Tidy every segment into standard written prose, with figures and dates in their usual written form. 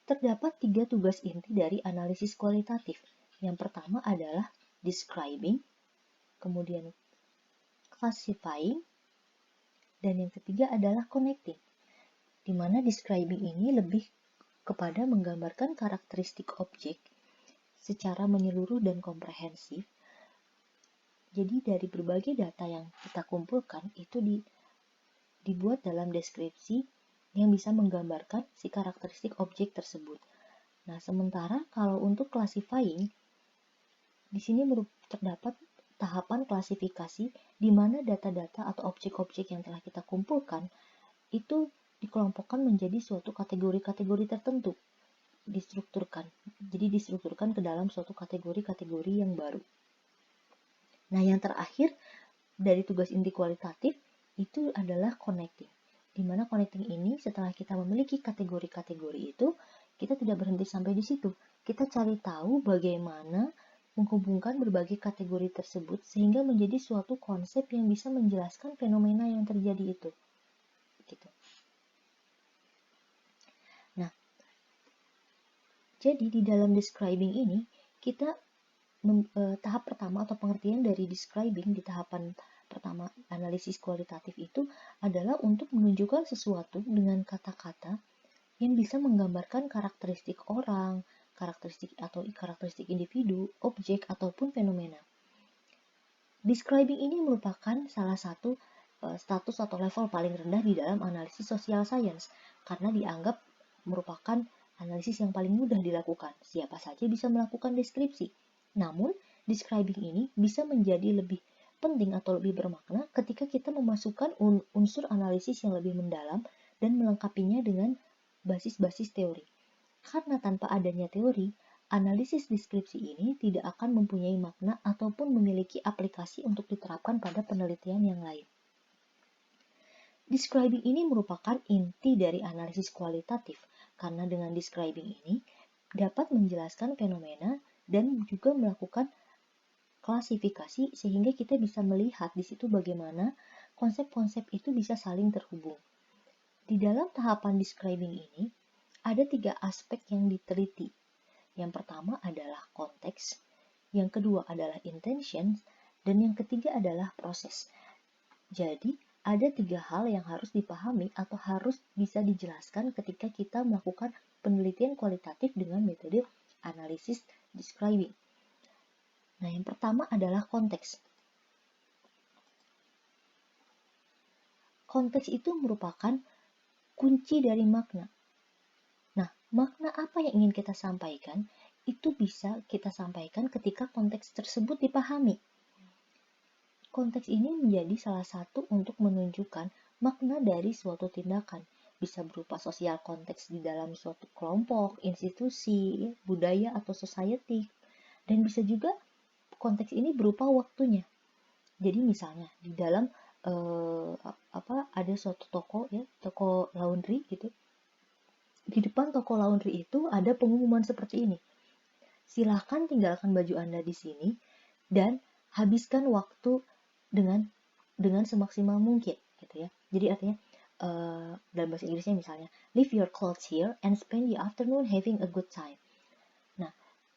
Terdapat 3 tugas inti dari analisis kualitatif. Yang pertama adalah describing, kemudian classifying, dan yang ketiga adalah connecting. Di mana describing ini lebih kepada menggambarkan karakteristik objek secara menyeluruh dan komprehensif. Jadi dari berbagai data yang kita kumpulkan itu dibuat dalam deskripsi yang bisa menggambarkan si karakteristik objek tersebut. Nah, sementara kalau untuk classifying, di sini terdapat tahapan klasifikasi di mana data-data atau objek-objek yang telah kita kumpulkan itu dikelompokkan menjadi suatu kategori-kategori tertentu, distrukturkan. Jadi distrukturkan ke dalam suatu kategori-kategori yang baru. Nah, yang terakhir dari tugas inti kualitatif itu adalah connecting. Di mana connecting ini setelah kita memiliki kategori-kategori itu, kita tidak berhenti sampai di situ. Kita cari tahu bagaimana menghubungkan berbagai kategori tersebut sehingga menjadi suatu konsep yang bisa menjelaskan fenomena yang terjadi itu. Gitu. Nah, jadi di dalam describing ini kita tahap pertama atau pengertian dari describing di tahapan pertama analisis kualitatif itu adalah untuk menunjukkan sesuatu dengan kata-kata yang bisa menggambarkan karakteristik orang, karakteristik individu, objek ataupun fenomena. Describing ini merupakan salah satu status atau level paling rendah di dalam analisis social science karena dianggap merupakan analisis yang paling mudah dilakukan. Siapa saja bisa melakukan deskripsi. Namun, describing ini bisa menjadi lebih penting atau lebih bermakna ketika kita memasukkan unsur analisis yang lebih mendalam dan melengkapinya dengan basis-basis teori. Karena tanpa adanya teori, analisis deskripsi ini tidak akan mempunyai makna ataupun memiliki aplikasi untuk diterapkan pada penelitian yang lain. Describing ini merupakan inti dari analisis kualitatif, karena dengan describing ini dapat menjelaskan fenomena dan juga melakukan klasifikasi sehingga kita bisa melihat di situ bagaimana konsep-konsep itu bisa saling terhubung. Di dalam tahapan describing ini, ada 3 aspek yang diteliti. Yang pertama adalah konteks, yang kedua adalah intention, dan yang ketiga adalah proses. Jadi, ada 3 hal yang harus dipahami atau harus bisa dijelaskan ketika kita melakukan penelitian kualitatif dengan metode analisis describing. Nah, yang pertama adalah konteks. Konteks itu merupakan kunci dari makna. Nah, makna apa yang ingin kita sampaikan, itu bisa kita sampaikan ketika konteks tersebut dipahami. Konteks ini menjadi salah satu untuk menunjukkan makna dari suatu tindakan. Bisa berupa sosial konteks di dalam suatu kelompok, institusi, budaya, atau society. Dan bisa juga konteks ini berupa waktunya. Jadi misalnya di dalam ada suatu toko ya, toko laundry gitu. Di depan toko laundry itu ada pengumuman seperti ini. Silahkan tinggalkan baju Anda di sini dan habiskan waktu dengan semaksimal mungkin gitu ya. Jadi artinya dalam bahasa Inggrisnya misalnya leave your clothes here and spend the afternoon having a good time. Nah,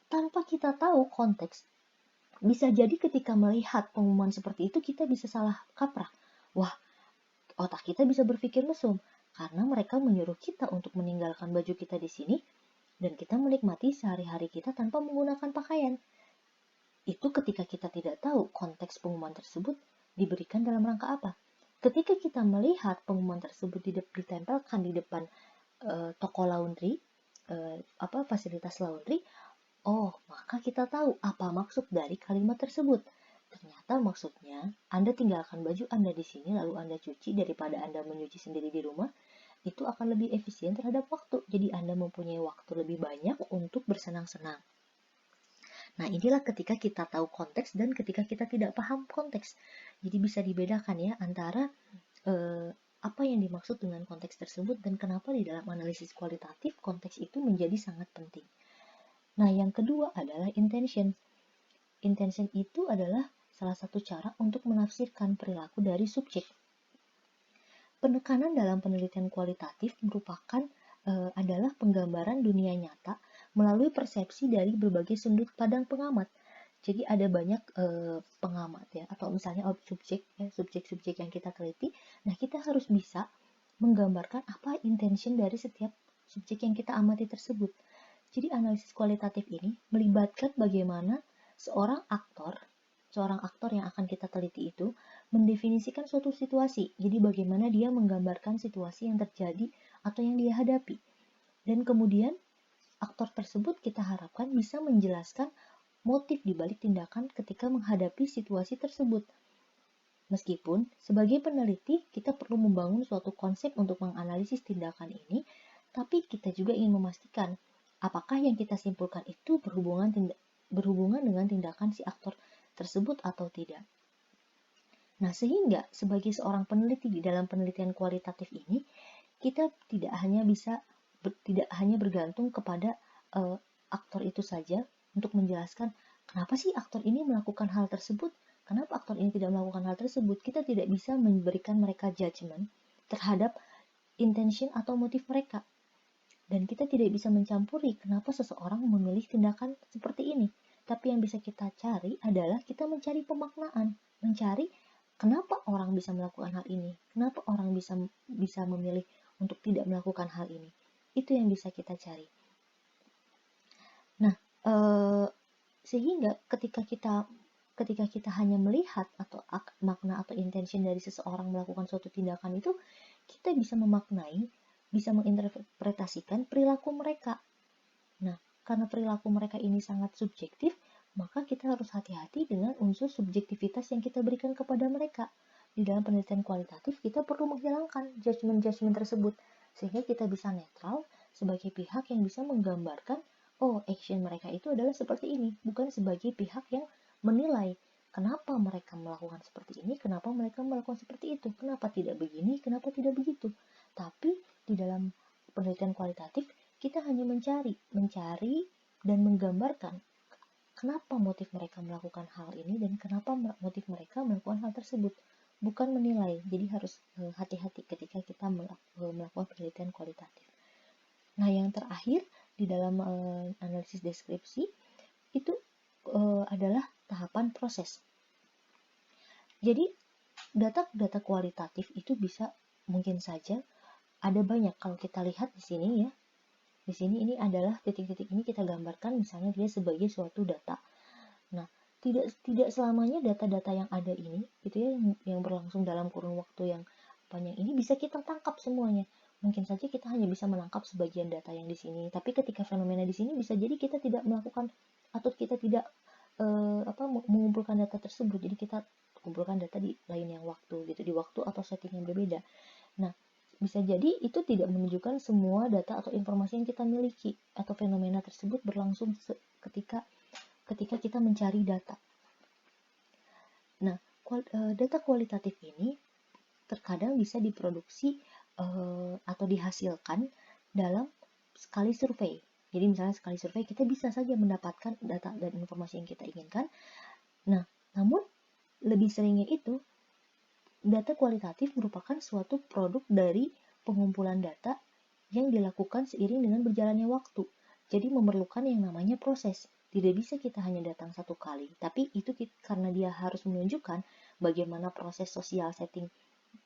tanpa kita tahu konteks, bisa jadi ketika melihat pengumuman seperti itu kita bisa salah kaprah. Wah, otak kita bisa berpikir mesum karena mereka menyuruh kita untuk meninggalkan baju kita di sini dan kita menikmati sehari-hari kita tanpa menggunakan pakaian. Itu ketika kita tidak tahu konteks pengumuman tersebut diberikan dalam rangka apa. Ketika kita melihat pengumuman tersebut ditempelkan di depan toko laundry, fasilitas laundry, oh, maka kita tahu apa maksud dari kalimat tersebut. Ternyata maksudnya, Anda tinggalkan baju Anda di sini lalu Anda cuci daripada Anda menyuci sendiri di rumah, itu akan lebih efisien terhadap waktu. Jadi Anda mempunyai waktu lebih banyak untuk bersenang-senang. Nah, inilah ketika kita tahu konteks dan ketika kita tidak paham konteks. Jadi bisa dibedakan ya antara apa yang dimaksud dengan konteks tersebut dan kenapa di dalam analisis kualitatif konteks itu menjadi sangat penting. Nah, yang kedua adalah intention. Intention itu adalah salah satu cara untuk menafsirkan perilaku dari subjek. Penekanan dalam penelitian kualitatif merupakan adalah penggambaran dunia nyata melalui persepsi dari berbagai sudut pandang pengamat. Jadi ada banyak pengamat ya, atau misalnya subjek ya, subjek-subjek yang kita teliti. Nah, kita harus bisa menggambarkan apa intention dari setiap subjek yang kita amati tersebut. Jadi analisis kualitatif ini melibatkan bagaimana seorang aktor yang akan kita teliti itu mendefinisikan suatu situasi. Jadi bagaimana dia menggambarkan situasi yang terjadi atau yang dia hadapi. Dan kemudian aktor tersebut kita harapkan bisa menjelaskan motif di balik tindakan ketika menghadapi situasi tersebut. Meskipun sebagai peneliti kita perlu membangun suatu konsep untuk menganalisis tindakan ini, tapi kita juga ingin memastikan apakah yang kita simpulkan itu berhubungan dengan tindakan si aktor tersebut atau tidak. Nah, sehingga sebagai seorang peneliti di dalam penelitian kualitatif ini, kita tidak hanya bergantung kepada aktor itu saja untuk menjelaskan kenapa sih aktor ini melakukan hal tersebut, kenapa aktor ini tidak melakukan hal tersebut. Kita tidak bisa memberikan mereka judgment terhadap intention atau motif mereka. Dan kita tidak bisa mencampuri kenapa seseorang memilih tindakan seperti ini. Tapi yang bisa kita cari adalah kita mencari pemaknaan, mencari kenapa orang bisa melakukan hal ini, kenapa orang bisa memilih untuk tidak melakukan hal ini. Itu yang bisa kita cari. Nah, sehingga ketika kita hanya melihat atau makna atau intention dari seseorang melakukan suatu tindakan itu, kita bisa memaknai, bisa menginterpretasikan perilaku mereka. Nah, karena perilaku mereka ini sangat subjektif, maka kita harus hati-hati dengan unsur subjektivitas yang kita berikan kepada mereka. Di dalam penelitian kualitatif, kita perlu menghilangkan judgment-judgment tersebut, sehingga kita bisa netral sebagai pihak yang bisa menggambarkan action mereka itu adalah seperti ini, bukan sebagai pihak yang menilai kenapa mereka melakukan seperti ini, kenapa mereka melakukan seperti itu, kenapa tidak begini, kenapa tidak begitu. Tapi di dalam penelitian kualitatif, kita hanya mencari dan menggambarkan kenapa motif mereka melakukan hal ini dan kenapa motif mereka melakukan hal tersebut, bukan menilai. Jadi harus hati-hati ketika kita melakukan penelitian kualitatif. Nah, yang terakhir di dalam analisis deskripsi itu adalah tahapan proses. Jadi data kualitatif itu bisa mungkin saja ada banyak. Kalau kita lihat di sini ya, di sini ini adalah titik-titik ini kita gambarkan misalnya dia sebagai suatu data. Nah, tidak selamanya data-data yang ada ini gitu ya, yang berlangsung dalam kurun waktu yang panjang ini bisa kita tangkap semuanya. Mungkin saja kita hanya bisa menangkap sebagian data yang di sini, tapi ketika fenomena di sini bisa jadi kita tidak melakukan atau kita tidak mengumpulkan data tersebut. Jadi kita kumpulkan data di lain yang waktu gitu, di waktu atau setting yang berbeda. Nah, bisa jadi itu tidak menunjukkan semua data atau informasi yang kita miliki atau fenomena tersebut berlangsung ketika kita mencari data. Nah, data kualitatif ini terkadang bisa diproduksi atau dihasilkan dalam sekali survei. Jadi misalnya sekali survei kita bisa saja mendapatkan data dan informasi yang kita inginkan. Nah, namun lebih seringnya itu data kualitatif merupakan suatu produk dari pengumpulan data yang dilakukan seiring dengan berjalannya waktu. Jadi memerlukan yang namanya proses. Tidak bisa kita hanya datang satu kali, tapi itu karena dia harus menunjukkan bagaimana proses sosial setting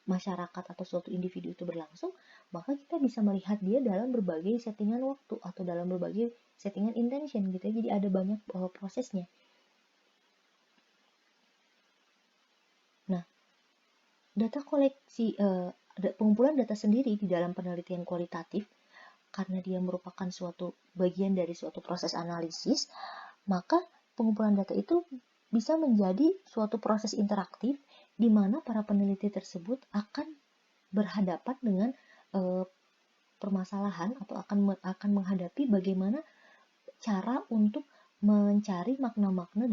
masyarakat atau suatu individu itu berlangsung, maka kita bisa melihat dia dalam berbagai settingan waktu atau dalam berbagai settingan intention gitu ya. Jadi ada banyak prosesnya. Nah, data pengumpulan data sendiri di dalam penelitian kualitatif karena dia merupakan suatu bagian dari suatu proses analisis, maka pengumpulan data itu bisa menjadi suatu proses interaktif di mana para peneliti tersebut akan berhadapan dengan permasalahan atau akan menghadapi bagaimana cara untuk mencari makna-makna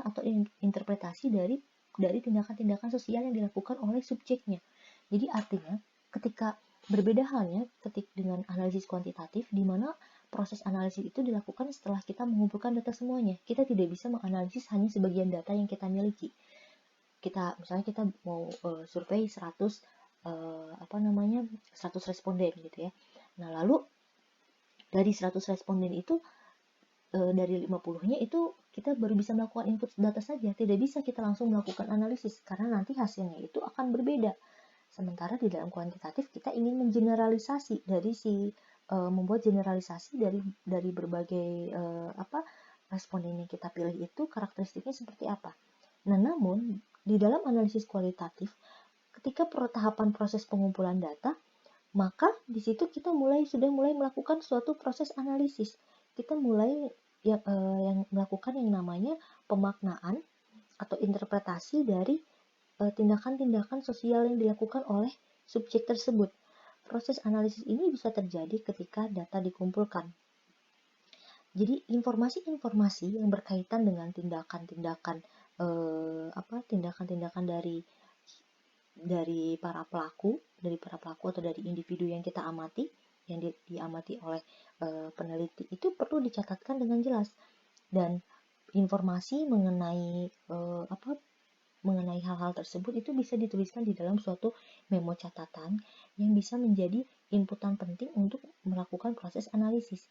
atau interpretasi dari tindakan-tindakan sosial yang dilakukan oleh subjeknya. Jadi artinya ketika berbeda halnya dengan analisis kuantitatif di mana proses analisis itu dilakukan setelah kita mengumpulkan data semuanya. Kita tidak bisa menganalisis hanya sebagian data yang kita miliki. Misalnya kita mau survei 100 100 responden gitu ya. Nah, lalu dari 100 responden itu dari 50-nya itu kita baru bisa melakukan input data saja, tidak bisa kita langsung melakukan analisis karena nanti hasilnya itu akan berbeda. Sementara di dalam kuantitatif kita ingin mengeneralisasi dari membuat generalisasi dari berbagai responden yang kita pilih itu karakteristiknya seperti apa. Nah, namun di dalam analisis kualitatif, ketika tahapan proses pengumpulan data, maka di situ kita sudah mulai melakukan suatu proses analisis. Kita mulai yang melakukan yang namanya pemaknaan atau interpretasi dari tindakan-tindakan sosial yang dilakukan oleh subjek tersebut. Proses analisis ini bisa terjadi ketika data dikumpulkan. Jadi informasi-informasi yang berkaitan dengan tindakan-tindakan tindakan-tindakan dari para pelaku atau dari individu yang kita amati, yang diamati oleh peneliti itu perlu dicatatkan dengan jelas. Dan informasi mengenai hal-hal tersebut itu bisa dituliskan di dalam suatu memo catatan yang bisa menjadi inputan penting untuk melakukan proses analisis.